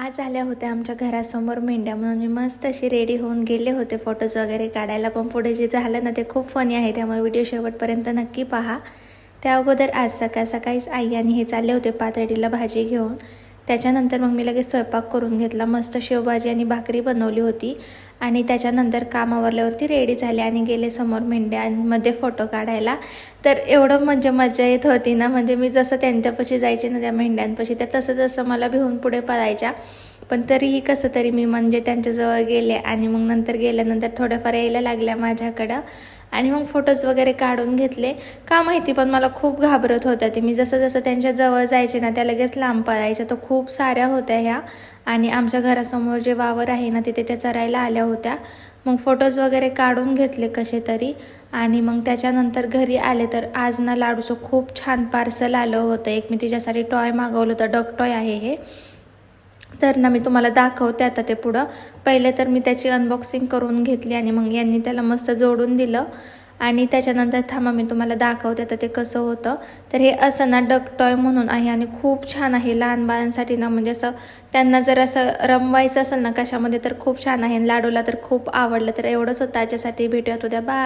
आज आल्या होत्या आमच्या घरासमोर मेंढ्या, म्हणून मी मस्त अशी रेडी होऊन गेले होते फोटोज वगैरे काढायला. पण पुढे जे झालं ना ते खूप फनी आहे, त्यामुळे व्हिडिओ शेवटपर्यंत नक्की पहा. त्या अगोदर आज सकाळीच आई आणि हे चालले होते पातळीला भाजी घेऊन. त्याच्यानंतर मग मी लगेच स्वयंपाक करून घेतला. मस्त शेवभाजी आणि भाकरी बनवली होती आणि त्याच्यानंतर कामावरल्यावरती रेडी झाले आणि गेले समोर मेंढ्यांमध्ये फोटो काढायला. तर एवढं म्हणजे मजा येत होती ना, म्हणजे मी जसं त्यांच्यापाशी जायचे ना त्या मेंढ्यांपाशी, त्या तसं मला भिवून पुढे पळायच्या. पण तरीही कसं तरी मी म्हणजे त्यांच्याजवळ गेले आणि मग नंतर गेल्यानंतर थोड्याफार यायला लागल्या माझ्याकडं आणि मग फोटोज वगैरे काढून घेतले. का माहिती पण मला खूप घाबरत होत्या ते. मी जसं त्यांच्या जवळ जायचे ना त्या लगेच लांब पळायच्या. तर खूप साऱ्या होत्या ह्या आणि आमच्या घरासमोर जे वावर आहे ना तिथे त्या चरायला आल्या होत्या. मग फोटोज वगैरे काढून घेतले कसे तरी आणि मग त्याच्यानंतर घरी आले. तर आज ना लाडूचं खूप छान पार्सल आलं होतं. एक मी तिच्यासाठी टॉय मागवलं होतं, डग टॉय आहे हे. तर ना मी तुम्हाला दाखवते आता ते पुढं. पहिले तर मी त्याची अनबॉक्सिंग करून घेतली आणि मग यांनी त्याला मस्त जोडून दिलं आणि त्याच्यानंतर थांबा मी तुम्हाला दाखवते आता ते कसं होतं. तर हे असं ना डग टॉय म्हणून आहे आणि खूप छान आहे लहान बाळांसाठी ना. म्हणजे असं त्यांना जर असं रमवायचं असेल ना कशामध्ये तर खूप छान आहे. लाडूला तर खूप आवडलं. तर एवढंच होतं त्याच्यासाठी. भेटूयात उद्या. बाय.